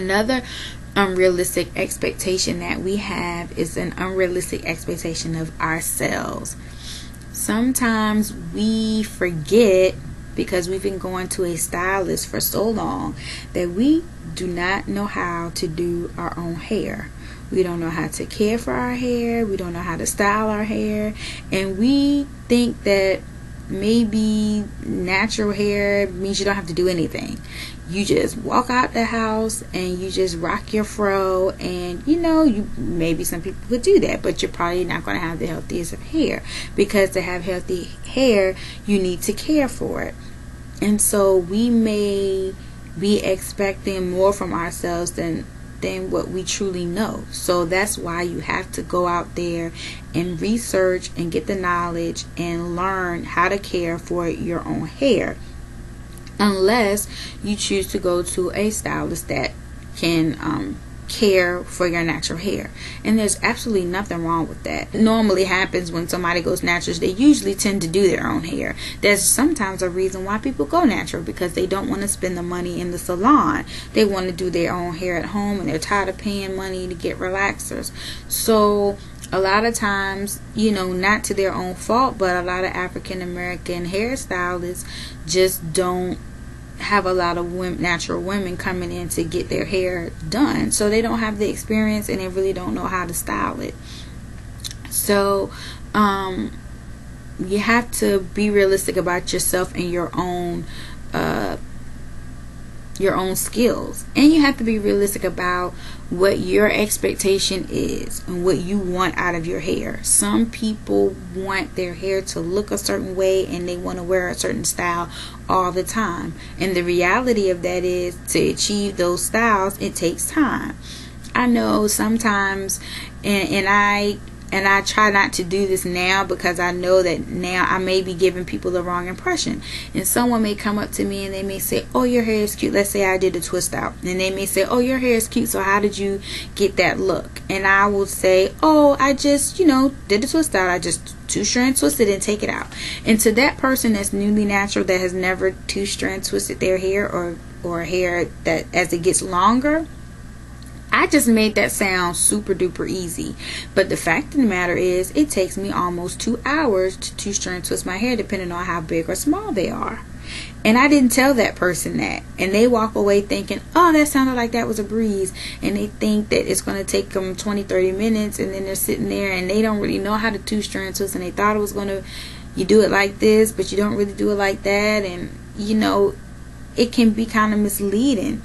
Another unrealistic expectation that we have is an unrealistic expectation of ourselves. Sometimes we forget, because we've been going to a stylist for so long, that we do not know how to do our own hair. We don't know how to care for our hair. We don't know how to style our hair. And we think that maybe natural hair means you don't have to do anything. You just walk out the house and you just rock your fro, and you maybe some people would do that, but you're probably not going to have the healthiest of hair, because to have healthy hair you need to care for it. And so we may be expecting more from ourselves than what we truly know. So that's why you have to go out there and research and get the knowledge and learn how to care for your own hair, unless you choose to go to a stylist that can care for your natural hair. And there's absolutely nothing wrong with that. It normally happens when somebody goes natural. They usually tend to do their own hair. There's sometimes a reason why people go natural, because they don't want to spend the money in the salon. They want to do their own hair at home, and they're tired of paying money to get relaxers. So a lot of times, not to their own fault, but a lot of African American hairstylists just don't have a lot of natural women coming in to get their hair done, so they don't have the experience and they really don't know how to style it. So you have to be realistic about yourself and your own skills, and you have to be realistic about what your expectation is and what you want out of your hair. Some people want their hair to look a certain way and they want to wear a certain style all the time, and the reality of that is, to achieve those styles, it takes time. I know sometimes, and I try not to do this now, because I know that now I may be giving people the wrong impression. And someone may come up to me and they may say, oh, your hair is cute. Let's say I did a twist out. And they may say, oh, your hair is cute, so how did you get that look? And I will say, oh, I just, did a twist out. I just two-strand twisted and take it out. And to that person that's newly natural, that has never two-strand twisted their hair, or hair that as it gets longer, I just made that sound super duper easy. But the fact of the matter is, it takes me almost 2 hours to two-strand twist my hair, depending on how big or small they are. And I didn't tell that person that. And they walk away thinking, oh, that sounded like that was a breeze. And they think that it's going to take them 20-30 minutes. And then they're sitting there and they don't really know how to two-strand twist. And they thought it was going to, you do it like this, but you don't really do it like that. And, it can be kind of misleading.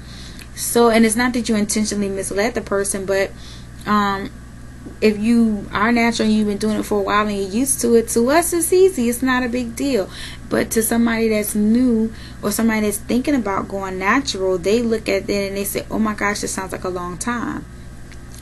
So, and it's not that you intentionally misled the person, but if you are natural and you've been doing it for a while and you're used to it, to us it's easy. It's not a big deal. But to somebody that's new, or somebody that's thinking about going natural, they look at it and they say, oh my gosh, this sounds like a long time.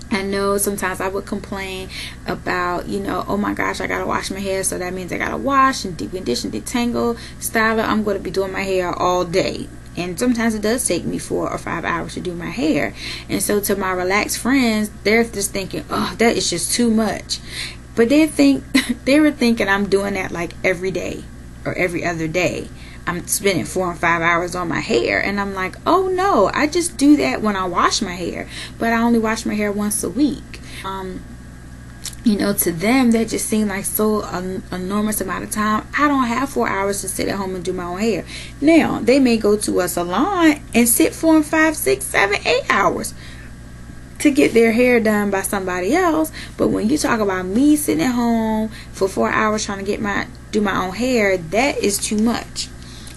I know sometimes I would complain about, oh my gosh, I gotta wash my hair, so that means I gotta wash and deep condition, detangle, style it. I'm going to be doing my hair all day. And sometimes it does take me 4 or 5 hours to do my hair. And so to my relaxed friends, they're just thinking, oh, that is just too much. But they were thinking I'm doing that like every day or every other day. I'm spending 4 or 5 hours on my hair. And I'm like, oh no, I just do that when I wash my hair. But I only wash my hair once a week. To them, that just seemed like so enormous amount of time. I don't have 4 hours to sit at home and do my own hair. Now, they may go to a salon and sit 4 and 5, 6, 7, 8 hours to get their hair done by somebody else. But when you talk about me sitting at home for 4 hours trying to do my own hair, that is too much.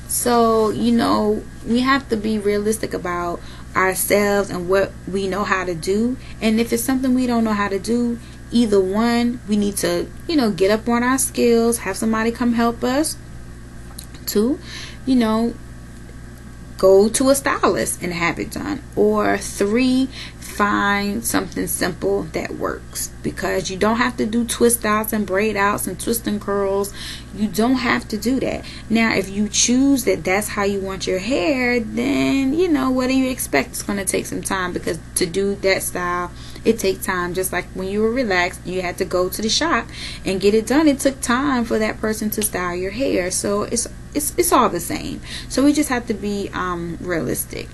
So, we have to be realistic about ourselves and what we know how to do. And if it's something we don't know how to do, either one, we need to, get up on our skills, have somebody come help us. 2, go to a stylist and have it done. Or 3, find something simple that works, because you don't have to do twist outs and braid outs and twist and curls. You don't have to do that. Now, if you choose that that's how you want your hair, then what do you expect? It's going to take some time, because to do that style, it takes time. Just like when you were relaxed, you had to go to the shop and get it done. It took time for that person to style your hair. So it's all the same. So we just have to be realistic.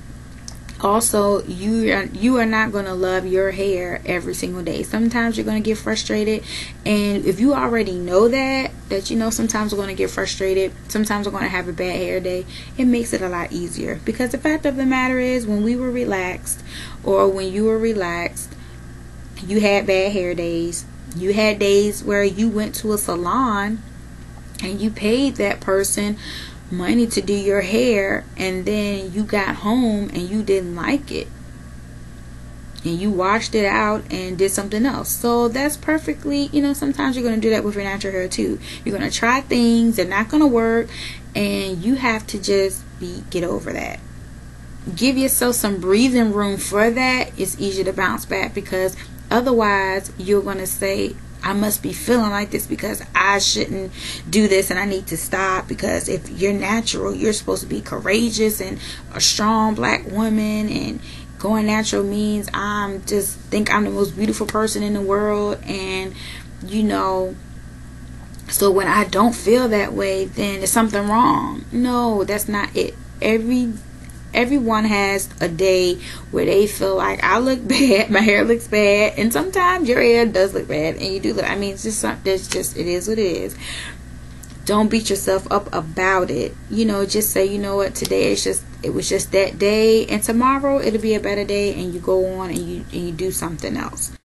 Also, you are not going to love your hair every single day. Sometimes you're going to get frustrated, and if you already know that you know sometimes we're going to get frustrated, sometimes we're going to have a bad hair day, it makes it a lot easier. Because the fact of the matter is, when we were relaxed, or when you were relaxed, you had bad hair days. You had days where you went to a salon and you paid that person money to do your hair, and then you got home and you didn't like it, and you washed it out and did something else. So that's perfectly, sometimes you're going to do that with your natural hair too. You're going to try things, they're not going to work, and you have to just get over that. Give yourself some breathing room for that. It's easier to bounce back, because otherwise you're going to say, I must be feeling like this because I shouldn't do this, and I need to stop. Because if you're natural, you're supposed to be courageous and a strong black woman, and going natural means I'm the most beautiful person in the world. And so when I don't feel that way, then there's something wrong. No, that's not it. Everyone has a day where they feel like, I look bad, my hair looks bad, and sometimes your hair does look bad, and you do look. It's just something. It is what it is. Don't beat yourself up about it. Just say, you know what, today it was just that day, and tomorrow it'll be a better day, and you go on and you do something else.